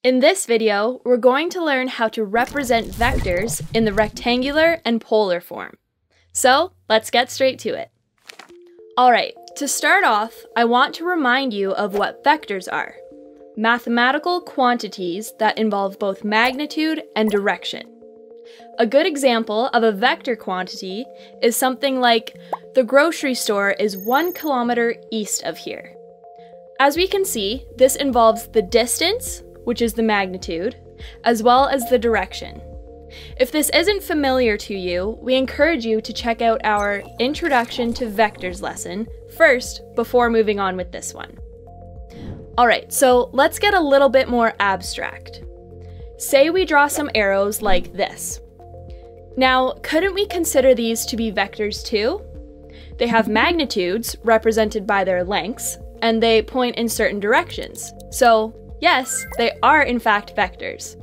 In this video, we're going to learn how to represent vectors in the rectangular and polar form. So, let's get straight to it. Alright, to start off, I want to remind you of what vectors are. Mathematical quantities that involve both magnitude and direction. A good example of a vector quantity is something like, the grocery store is 1 kilometer east of here. As we can see, this involves the distance, which is the magnitude, as well as the direction. If this isn't familiar to you, we encourage you to check out our Introduction to Vectors lesson first before moving on with this one. Alright, so let's get a little bit more abstract. Say we draw some arrows like this. Now, couldn't we consider these to be vectors too? They have magnitudes, represented by their lengths, and they point in certain directions. So, yes, they are in fact vectors.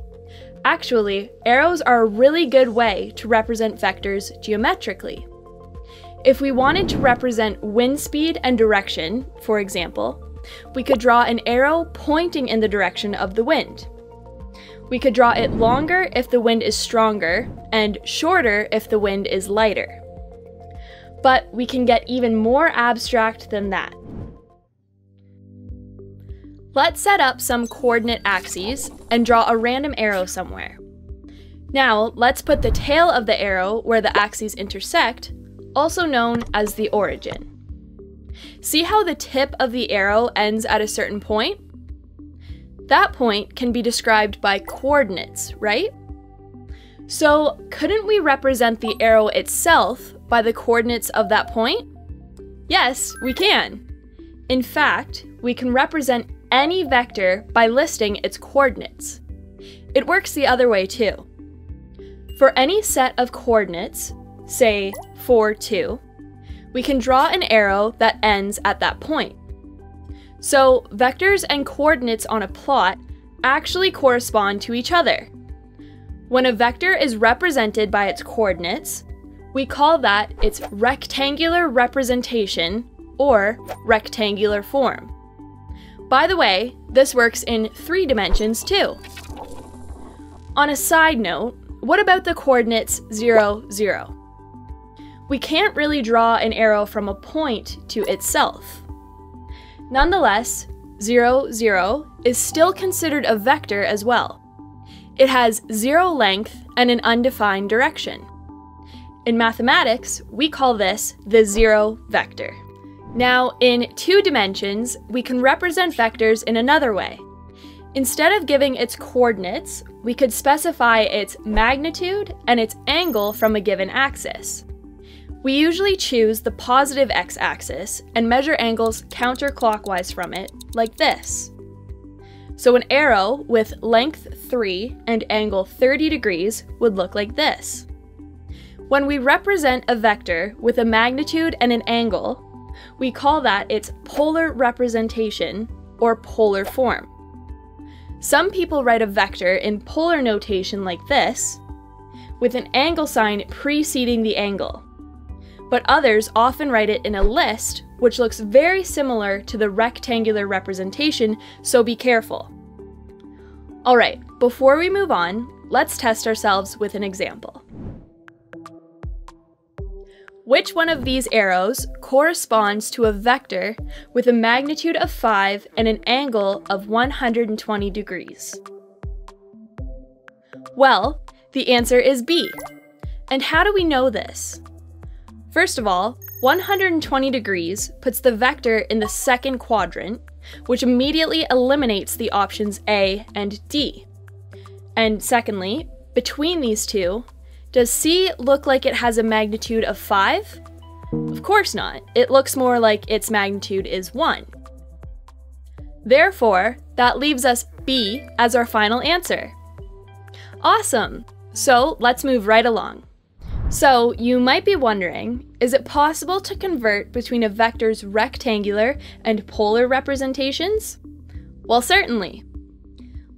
Actually, arrows are a really good way to represent vectors geometrically. If we wanted to represent wind speed and direction, for example, we could draw an arrow pointing in the direction of the wind. We could draw it longer if the wind is stronger, and shorter if the wind is lighter. But we can get even more abstract than that. Let's set up some coordinate axes and draw a random arrow somewhere. Now, let's put the tail of the arrow where the axes intersect, also known as the origin. See how the tip of the arrow ends at a certain point? That point can be described by coordinates, right? So, couldn't we represent the arrow itself by the coordinates of that point? Yes, we can. In fact, we can represent any vector by listing its coordinates. It works the other way too. For any set of coordinates, say 4, 2, we can draw an arrow that ends at that point. So vectors and coordinates on a plot actually correspond to each other. When a vector is represented by its coordinates, we call that its rectangular representation or rectangular form. By the way, this works in 3 dimensions too. On a side note, what about the coordinates 0, 0? We can't really draw an arrow from a point to itself. Nonetheless, 0, 0 is still considered a vector as well. It has 0 length and an undefined direction. In mathematics, we call this the 0 vector. Now, in 2 dimensions, we can represent vectors in another way. Instead of giving its coordinates, we could specify its magnitude and its angle from a given axis. We usually choose the positive x-axis and measure angles counterclockwise from it, like this. So an arrow with length 3 and angle 30 degrees would look like this. When we represent a vector with a magnitude and an angle, we call that its polar representation, or polar form. Some people write a vector in polar notation like this, with an angle sign preceding the angle. But others often write it in a list, which looks very similar to the rectangular representation, so be careful. Alright, before we move on, let's test ourselves with an example. Which one of these arrows corresponds to a vector with a magnitude of 5 and an angle of 120 degrees? Well, the answer is B. And how do we know this? First of all, 120 degrees puts the vector in the second quadrant, which immediately eliminates the options A and D. And secondly, between these two, does C look like it has a magnitude of 5? Of course not. It looks more like its magnitude is 1. Therefore, that leaves us B as our final answer. Awesome! So let's move right along. So you might be wondering, is it possible to convert between a vector's rectangular and polar representations? Well, certainly.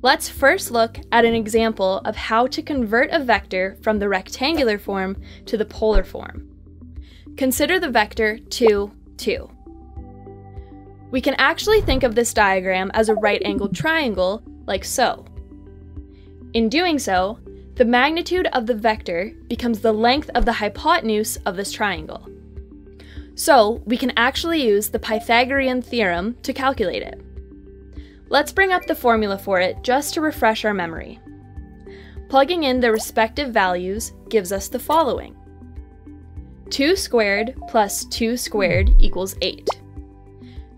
Let's first look at an example of how to convert a vector from the rectangular form to the polar form. Consider the vector 2, 2. We can actually think of this diagram as a right-angled triangle, like so. In doing so, the magnitude of the vector becomes the length of the hypotenuse of this triangle. So we can actually use the Pythagorean theorem to calculate it. Let's bring up the formula for it just to refresh our memory. Plugging in the respective values gives us the following. 2 squared plus 2 squared equals 8.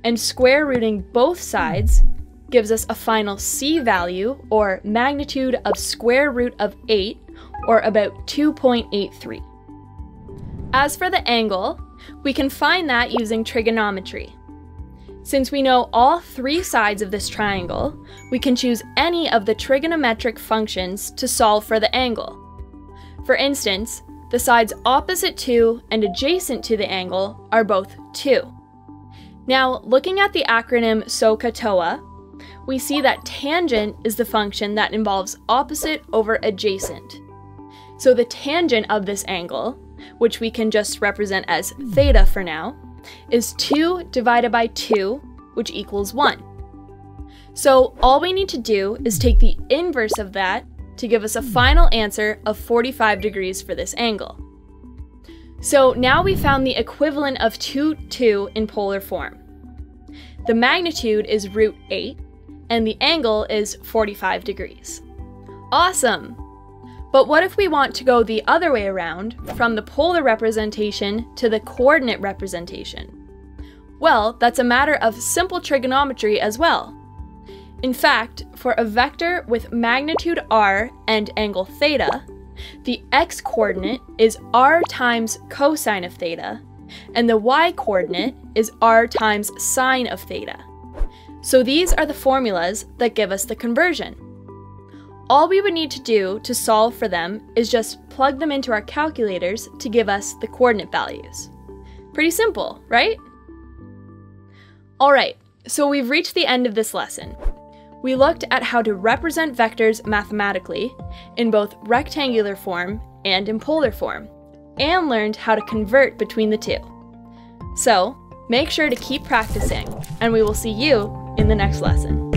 And square rooting both sides gives us a final C value, or magnitude of square root of 8, or about 2.83. As for the angle, we can find that using trigonometry. Since we know all 3 sides of this triangle, we can choose any of the trigonometric functions to solve for the angle. For instance, the sides opposite to and adjacent to the angle are both 2. Now, looking at the acronym SOHCAHTOA, we see that tangent is the function that involves opposite over adjacent. So the tangent of this angle, which we can just represent as theta for now, is 2 divided by 2, which equals 1. So all we need to do is take the inverse of that to give us a final answer of 45 degrees for this angle. So now we found the equivalent of 2 in polar form. The magnitude is root 8, and the angle is 45 degrees. Awesome! But what if we want to go the other way around, from the polar representation to the coordinate representation? Well, that's a matter of simple trigonometry as well. In fact, for a vector with magnitude r and angle theta, the x-coordinate is r times cosine of theta, and the y-coordinate is r times sine of theta. So these are the formulas that give us the conversion. All we would need to do to solve for them is just plug them into our calculators to give us the coordinate values. Pretty simple, right? Alright, so we've reached the end of this lesson. We looked at how to represent vectors mathematically in both rectangular form and in polar form, and learned how to convert between the two. So, make sure to keep practicing, and we will see you in the next lesson.